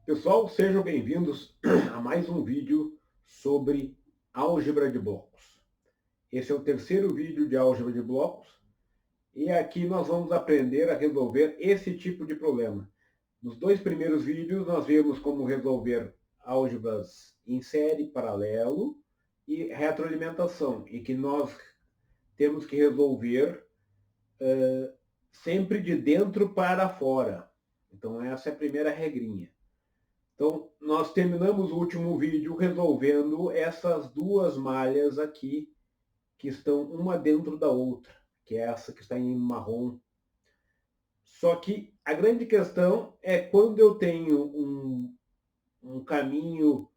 Pessoal, sejam bem-vindos a mais um vídeo sobre álgebra de blocos. Esse é o terceiro vídeo de álgebra de blocos e aqui nós vamos aprender a resolver esse tipo de problema. Nos dois primeiros vídeos nós vimos como resolver álgebras em série, paralelo e retroalimentação, e que nós temos que resolver sempre de dentro para fora. Então essa é a primeira regrinha. Então, nós terminamos o último vídeo resolvendo essas duas malhas aqui, que estão uma dentro da outra, que é essa que está em marrom. Só que a grande questão é quando eu tenho um caminho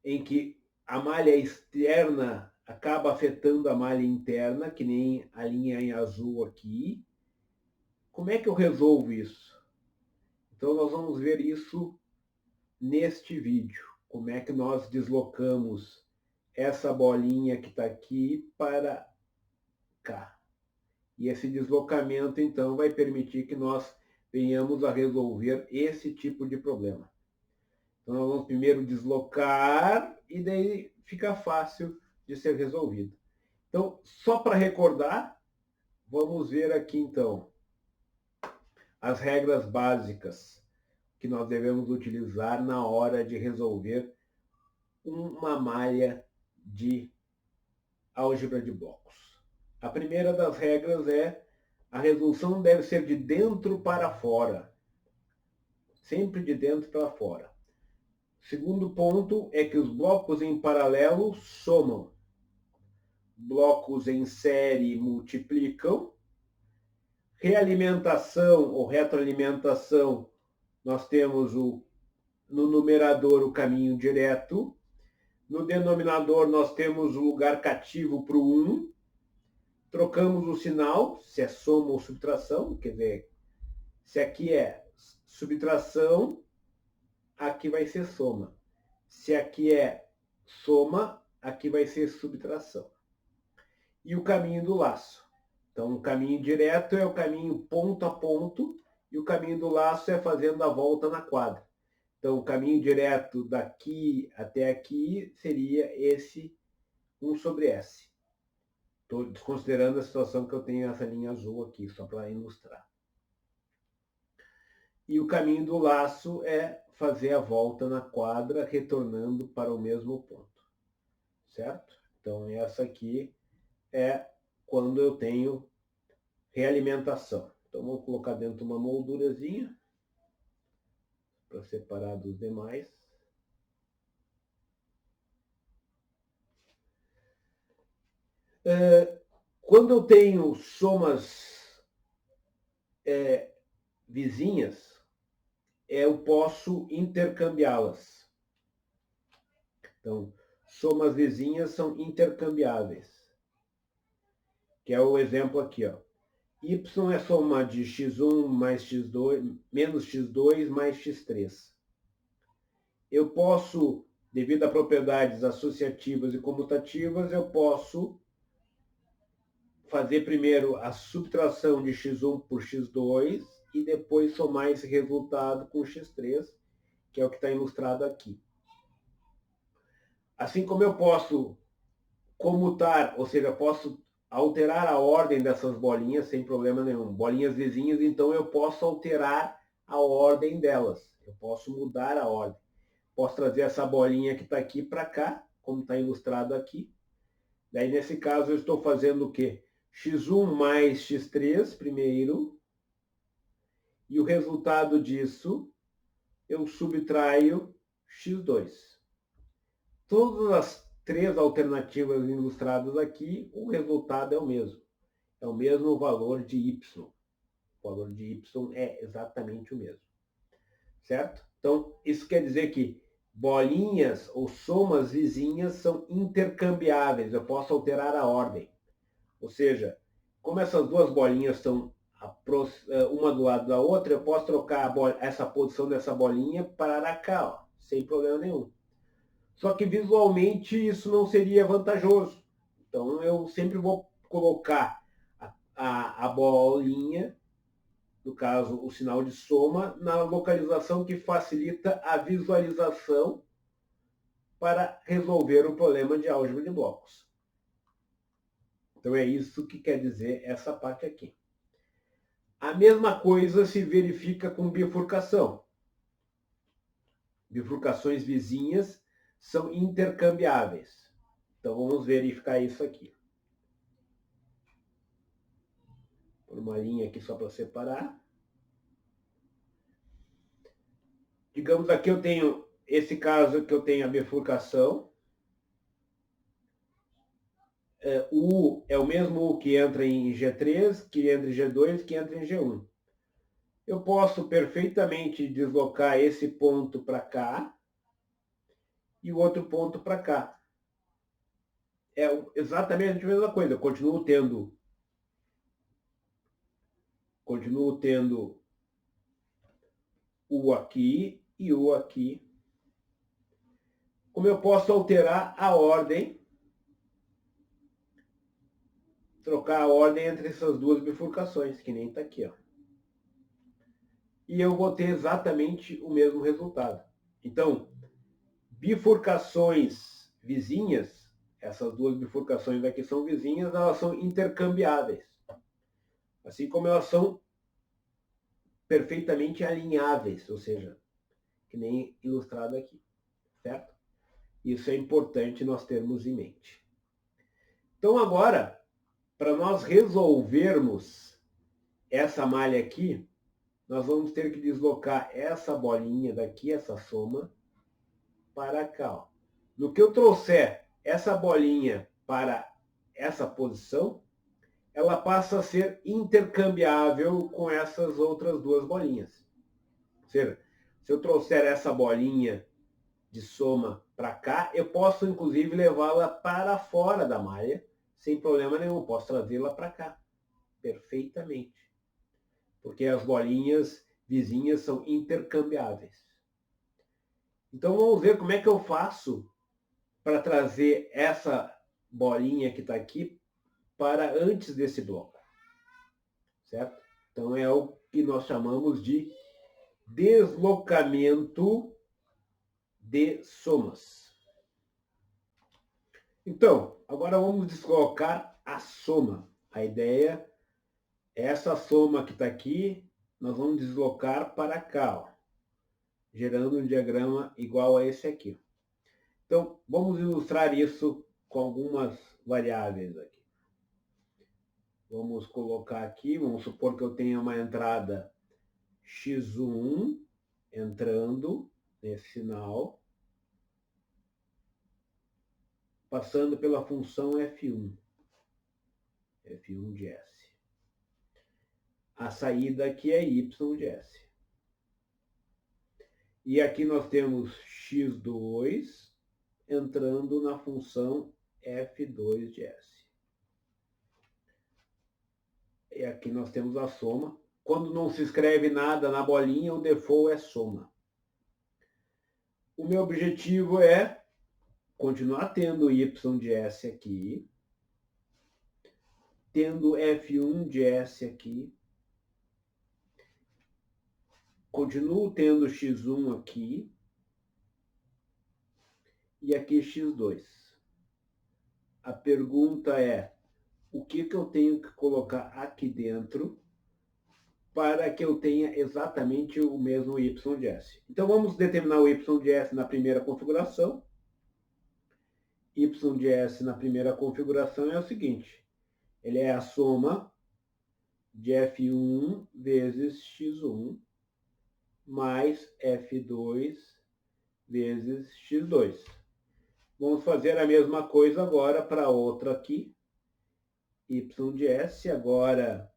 em que a malha externa acaba afetando a malha interna, que nem a linha em azul aqui. Como é que eu resolvo isso? Então, nós vamos ver isso neste vídeo. Como é que nós deslocamos essa bolinha que está aqui para cá. E esse deslocamento, então, vai permitir que nós venhamos a resolver esse tipo de problema. Então, nós vamos primeiro deslocar e daí fica fácil de ser resolvido. Então, só para recordar, vamos ver aqui, então, as regras básicas que nós devemos utilizar na hora de resolver uma malha de álgebra de blocos. A primeira das regras é a resolução deve ser de dentro para fora. Sempre de dentro para fora. Segundo ponto é que os blocos em paralelo somam. Blocos em série multiplicam. Realimentação ou retroalimentação, nós temos no numerador o caminho direto. No denominador nós temos o lugar cativo para o 1. Trocamos o sinal, se é soma ou subtração, quer dizer, se aqui é subtração, aqui vai ser soma. Se aqui é soma, aqui vai ser subtração. E o caminho do laço. Então, o caminho direto é o caminho ponto a ponto, e o caminho do laço é fazendo a volta na quadra. Então, o caminho direto daqui até aqui seria esse 1 sobre S. Estou desconsiderando a situação que eu tenho essa linha azul aqui, só para ilustrar. E o caminho do laço é fazer a volta na quadra, retornando para o mesmo ponto. Certo? Então, essa aqui é quando eu tenho realimentação. Então, vou colocar dentro uma moldurazinha para separar dos demais. Quando eu tenho somas vizinhas, eu posso intercambiá-las. Então, somas vizinhas são intercambiáveis. Que é o exemplo aqui, ó. Y é soma de x1 mais x2, menos x2 mais x3. Eu posso, devido a propriedades associativas e comutativas, eu posso fazer primeiro a subtração de x1 por x2 e depois somar esse resultado com x3, que é o que está ilustrado aqui. Assim como eu posso comutar, ou seja, eu posso alterar a ordem dessas bolinhas sem problema nenhum. Bolinhas vizinhas, então eu posso alterar a ordem delas. Eu posso mudar a ordem. Posso trazer essa bolinha que está aqui para cá, como está ilustrado aqui. Daí, nesse caso, eu estou fazendo o quê? x1 mais x3 primeiro. E o resultado disso, eu subtraio x2. Todas as três alternativas ilustradas aqui, o resultado é o mesmo. É o mesmo valor de y. O valor de y é exatamente o mesmo. Certo? Então, isso quer dizer que bolinhas ou somas vizinhas são intercambiáveis. Eu posso alterar a ordem. Ou seja, como essas duas bolinhas estão uma do lado da outra, eu posso trocar essa posição dessa bolinha para cá, ó, sem problema nenhum. Só que visualmente isso não seria vantajoso. Então eu sempre vou colocar a bolinha no caso, o sinal de soma, na localização que facilita a visualização para resolver o problema de álgebra de blocos. Então é isso que quer dizer essa parte aqui. A mesma coisa se verifica com bifurcação. Bifurcações vizinhas são intercambiáveis. Então vamos verificar isso aqui. Por uma linha aqui só para separar. Digamos aqui eu tenho esse caso que eu tenho a bifurcação. O U é o mesmo U que entra em G3, que entra em G2, que entra em G1. Eu posso perfeitamente deslocar esse ponto para cá e o outro ponto para cá. É exatamente a mesma coisa. Eu continuo tendo U aqui e U aqui. Como eu posso alterar a ordem, trocar a ordem entre essas duas bifurcações, que nem está aqui, ó. E eu vou ter exatamente o mesmo resultado. Então, bifurcações vizinhas, essas duas bifurcações aqui são vizinhas, elas são intercambiáveis. Assim como elas são perfeitamente alinháveis, ou seja, que nem ilustrado aqui, certo? Isso é importante nós termos em mente. Então agora, para nós resolvermos essa malha aqui, nós vamos ter que deslocar essa bolinha daqui, essa soma, para cá. Ó. No que eu trouxer essa bolinha para essa posição, ela passa a ser intercambiável com essas outras duas bolinhas. Ou seja, se eu trouxer essa bolinha de soma para cá, eu posso inclusive levá-la para fora da malha, sem problema nenhum. Posso trazê-la para cá, perfeitamente. Porque as bolinhas vizinhas são intercambiáveis. Então vamos ver como é que eu faço para trazer essa bolinha que está aqui para antes desse bloco. Certo? Então é o que nós chamamos de deslocamento de somas. Então, agora vamos deslocar a soma. A ideia é essa soma que está aqui, nós vamos deslocar para cá, ó, gerando um diagrama igual a esse aqui. Então, vamos ilustrar isso com algumas variáveis aqui. Vamos colocar aqui, vamos supor que eu tenha uma entrada x1 entrando nesse sinal, passando pela função f1 de S. A saída aqui é y de S. E aqui nós temos x2 entrando na função f2 de S. E aqui nós temos a soma. Quando não se escreve nada na bolinha, o default é soma. O meu objetivo é continuar tendo y de S aqui, tendo f1 de S aqui, continuo tendo x1 aqui e aqui x2. A pergunta é, o que eu tenho que colocar aqui dentro para que eu tenha exatamente o mesmo y de S? Então vamos determinar o y de S na primeira configuração. Y de S na primeira configuração é o seguinte, ele é a soma de f1 vezes x1 mais f2 vezes x2. Vamos fazer a mesma coisa agora para outra aqui, y de S. Agora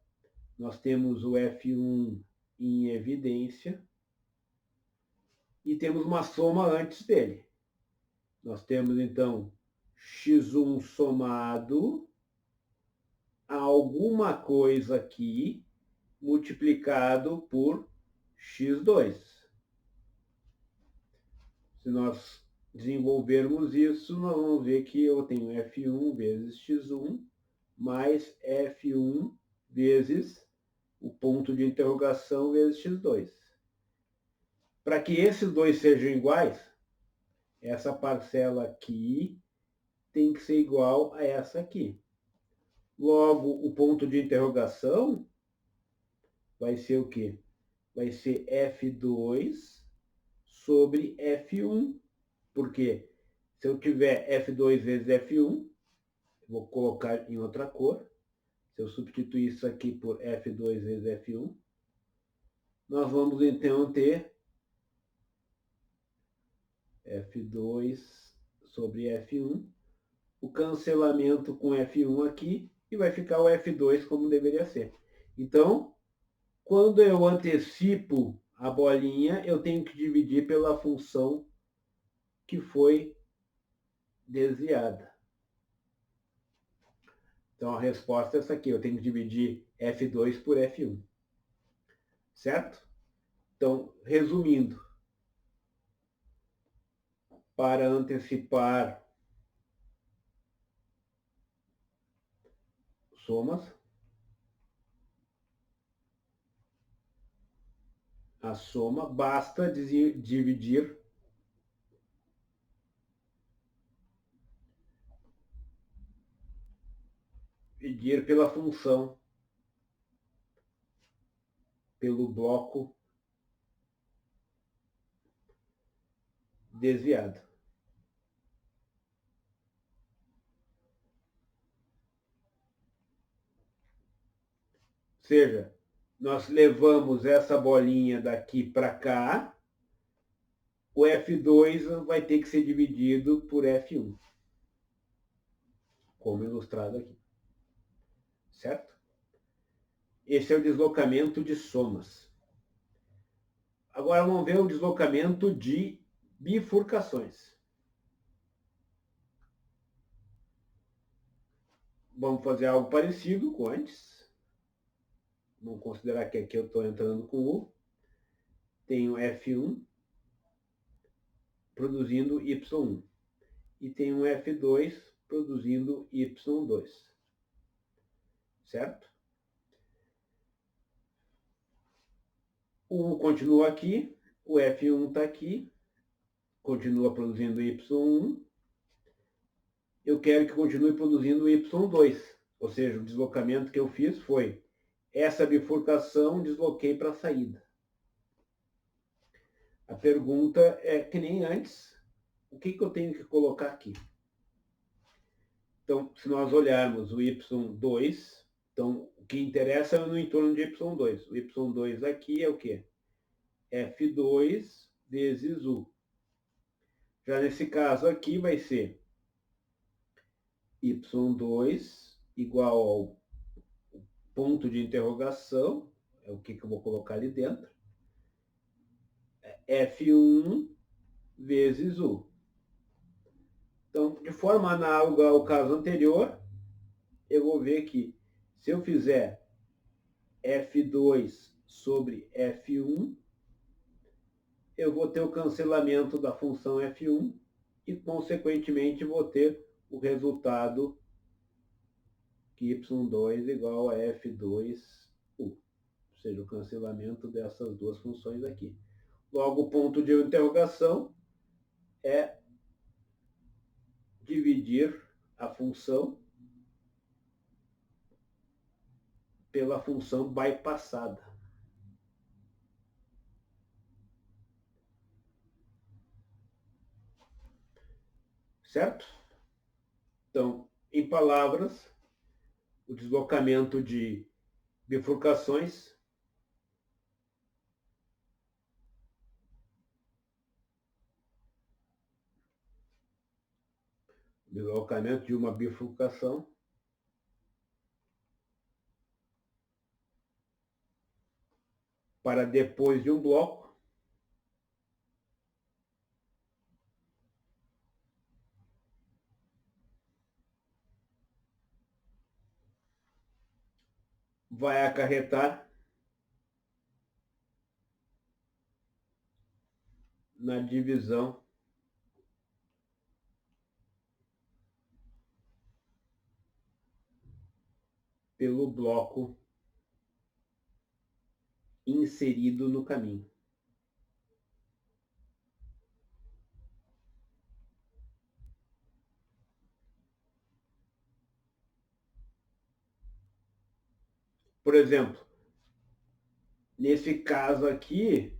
nós temos o f1 em evidência e temos uma soma antes dele. Nós temos então x1 somado a alguma coisa aqui multiplicado por x2. Se nós desenvolvermos isso, nós vamos ver que eu tenho f1 vezes x1 mais f1 vezes o ponto de interrogação vezes x2. Para que esses dois sejam iguais, essa parcela aqui tem que ser igual a essa aqui. Logo, o ponto de interrogação vai ser o quê? Vai ser F2 sobre F1. Porque se eu tiver F2 vezes F1, vou colocar em outra cor. Se eu substituir isso aqui por F2 vezes F1, nós vamos então ter F2 sobre F1, o cancelamento com F1 aqui, e vai ficar o F2 como deveria ser. Então, quando eu antecipo a bolinha, eu tenho que dividir pela função que foi desviada. Então, a resposta é essa aqui. Eu tenho que dividir F2 por F1. Certo? Então, resumindo, para antecipar somas, a soma basta dividir pela função, pelo bloco desviado. Ou seja, nós levamos essa bolinha daqui para cá, o F2 vai ter que ser dividido por F1, como ilustrado aqui. Certo? Esse é o deslocamento de somas. Agora vamos ver o deslocamento de bifurcações. Vamos fazer algo parecido com antes. Vamos considerar que aqui eu estou entrando com U. Tenho F1 produzindo Y1. E tenho um F2 produzindo Y2. Certo? O U continua aqui, o F1 está aqui, continua produzindo Y1. Eu quero que continue produzindo Y2. Ou seja, o deslocamento que eu fiz foi essa bifurcação, desloquei para a saída. A pergunta é que nem antes, o que eu tenho que colocar aqui? Então, se nós olharmos o Y2, então o que interessa é no entorno de Y2. O Y2 aqui é o quê? F2 vezes U. Já nesse caso aqui vai ser Y2 igual ao ponto de interrogação, é o que eu vou colocar ali dentro, F1 vezes U. Então, de forma análoga ao caso anterior, eu vou ver que se eu fizer F2 sobre F1, eu vou ter o cancelamento da função F1 e, consequentemente, vou ter o resultado que Y2 igual a F2U, ou seja, o cancelamento dessas duas funções aqui. Logo, o ponto de interrogação é dividir a função pela função bypassada. Certo? Então, em palavras, o deslocamento de bifurcações deslocamento de uma bifurcação para depois de um bloco vai acarretar na divisão pelo bloco inserido no caminho. Por exemplo, nesse caso aqui,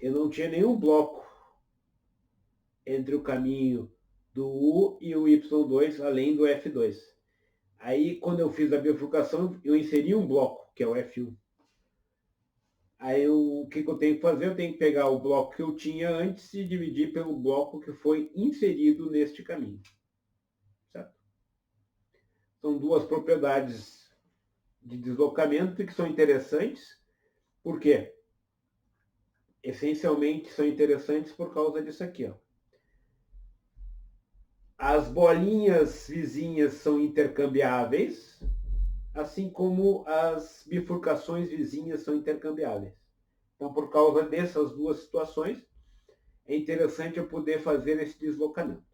eu não tinha nenhum bloco entre o caminho do U e o Y2, além do F2. Aí, quando eu fiz a bifurcação, eu inseri um bloco, que é o F1. Aí, o que eu tenho que fazer? Eu tenho que pegar o bloco que eu tinha antes e dividir pelo bloco que foi inserido neste caminho. Certo? São duas propriedades de deslocamento que são interessantes. Por quê? Essencialmente são interessantes por causa disso aqui, ó. As bolinhas vizinhas são intercambiáveis, assim como as bifurcações vizinhas são intercambiáveis. Então, por causa dessas duas situações, é interessante eu poder fazer esse deslocamento.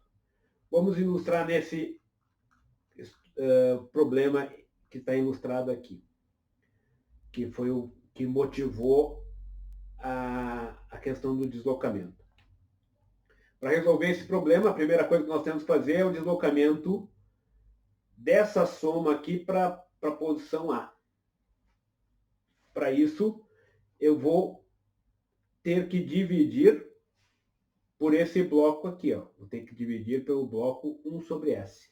Vamos ilustrar nesse problema que está ilustrado aqui, que foi o que motivou a questão do deslocamento. Para resolver esse problema, a primeira coisa que nós temos que fazer é o deslocamento dessa soma aqui para a posição A. Para isso, eu vou ter que dividir por esse bloco aqui. Ó. Vou ter que dividir pelo bloco 1 sobre S.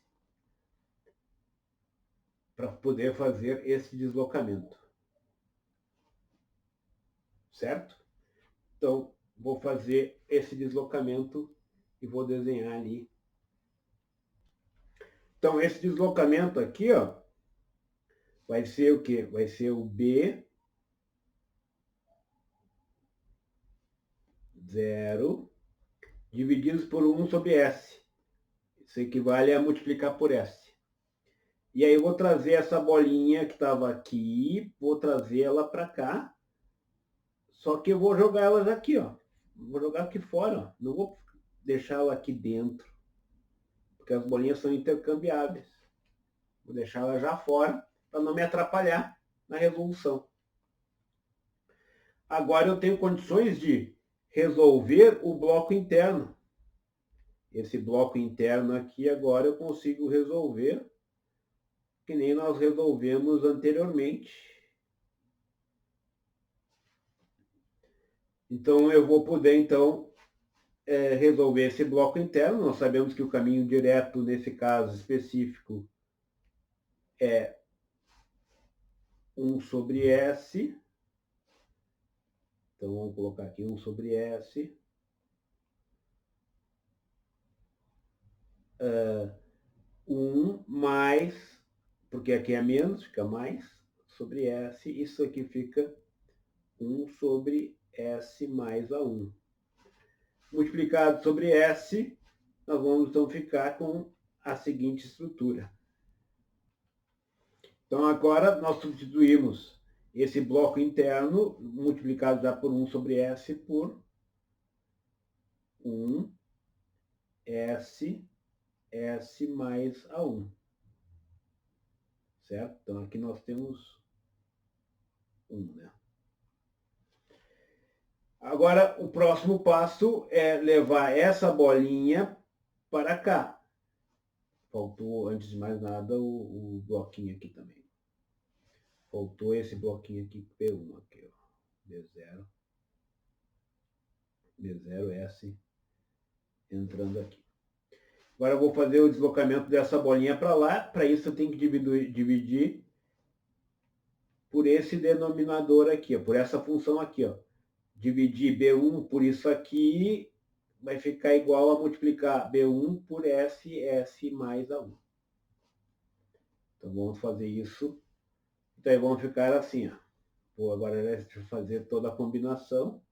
Para poder fazer esse deslocamento. Certo? Então, vou fazer esse deslocamento e vou desenhar ali. Então, esse deslocamento aqui, ó, vai ser o quê? Vai ser o B 0 divididos por 1 sobre S. Isso equivale a multiplicar por S. E aí eu vou trazer essa bolinha que estava aqui, vou trazer ela para cá, só que eu vou jogar elas aqui, ó. Vou jogar aqui fora, ó. Não vou deixar ela aqui dentro, porque as bolinhas são intercambiáveis. Vou deixar ela já fora, para não me atrapalhar na resolução. Agora eu tenho condições de resolver o bloco interno. Esse bloco interno aqui agora eu consigo resolver que nem nós resolvemos anteriormente. Então eu vou poder então resolver esse bloco interno. Nós sabemos que o caminho direto nesse caso específico é 1 sobre S. Então vamos colocar aqui 1 sobre S. 1 mais, porque aqui é menos, fica mais, sobre S. Isso aqui fica 1 sobre S mais A1. Multiplicado sobre S, nós vamos então ficar com a seguinte estrutura. Então agora nós substituímos esse bloco interno, multiplicado já por 1 sobre S, por 1 S, S mais A1. Certo? Então aqui nós temos 1, né? Agora, o próximo passo é levar essa bolinha para cá. Faltou, antes de mais nada, o bloquinho aqui também. Faltou esse bloquinho aqui, P1, aqui, ó. B0. B0S entrando aqui. Agora eu vou fazer o deslocamento dessa bolinha para lá. Para isso eu tenho que dividir por esse denominador aqui, ó, por essa função aqui, ó. Dividir B1 por isso aqui vai ficar igual a multiplicar B1 por S, S mais A1. Então vamos fazer isso. Então aí vamos ficar assim, ó. Vou agora fazer toda a combinação.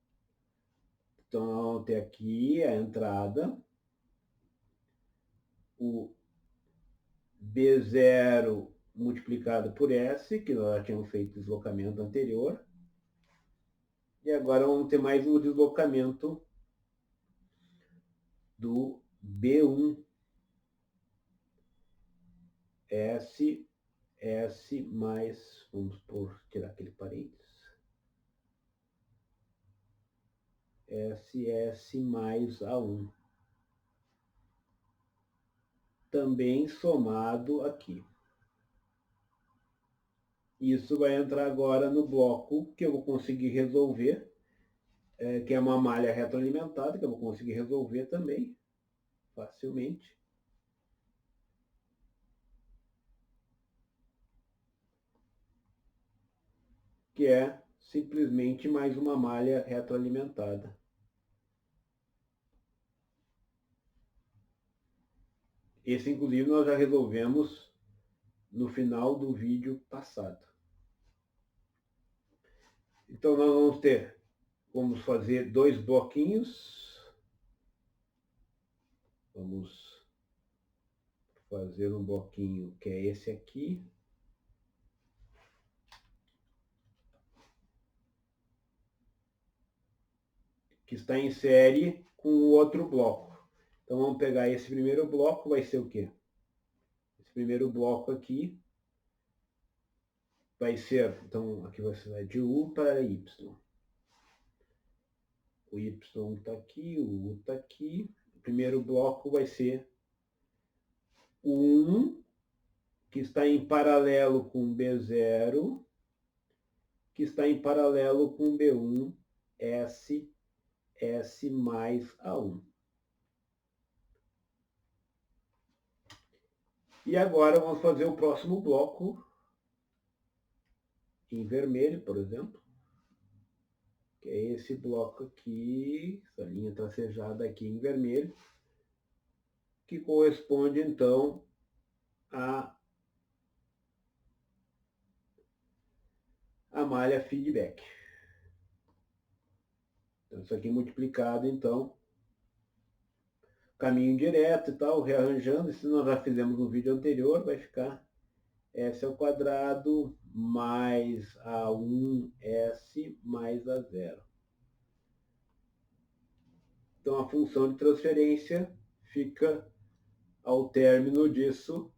Então vamos ter aqui a entrada. O B0 multiplicado por S, que nós já tínhamos feito deslocamento anterior. E agora vamos ter mais um deslocamento do B1 S, S mais, vamos tirar aquele parênteses, SS mais A1. Também somado aqui. Isso vai entrar agora no bloco que eu vou conseguir resolver, que é uma malha retroalimentada, que eu vou conseguir resolver também facilmente. Que é simplesmente mais uma malha retroalimentada. Esse, inclusive, nós já resolvemos no final do vídeo passado. Então, nós vamos fazer 2 bloquinhos. Vamos fazer um bloquinho que é esse aqui. Que está em série com o outro bloco. Então, vamos pegar esse primeiro bloco, vai ser o quê? Esse primeiro bloco aqui vai ser, então, aqui vai ser de U para Y. O Y está aqui, o U está aqui. O primeiro bloco vai ser o 1, que está em paralelo com B0, que está em paralelo com B1, S mais A1. E agora vamos fazer o próximo bloco em vermelho, por exemplo, que é esse bloco aqui, essa linha tracejada aqui em vermelho, que corresponde então a malha feedback. Então, isso aqui multiplicado, então, caminho direto e tal, rearranjando, isso nós já fizemos no vídeo anterior, vai ficar S ao quadrado mais A1S mais A0. Então, a função de transferência fica ao término disso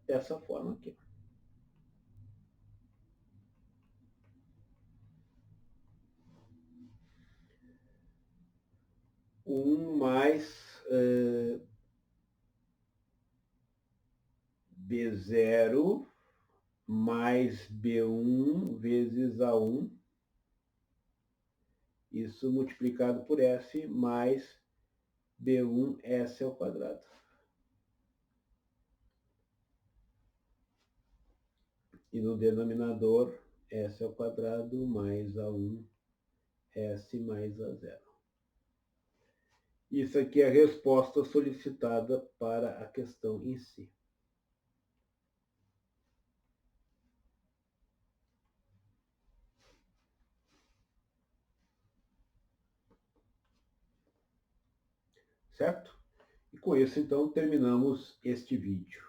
dessa forma aqui. Mais B0 mais B1 vezes A1, isso multiplicado por S mais B1S ao quadrado. E no denominador, S ao quadrado mais A1, S mais A0. Isso aqui é a resposta solicitada para a questão em si. Certo? E com isso, então, terminamos este vídeo.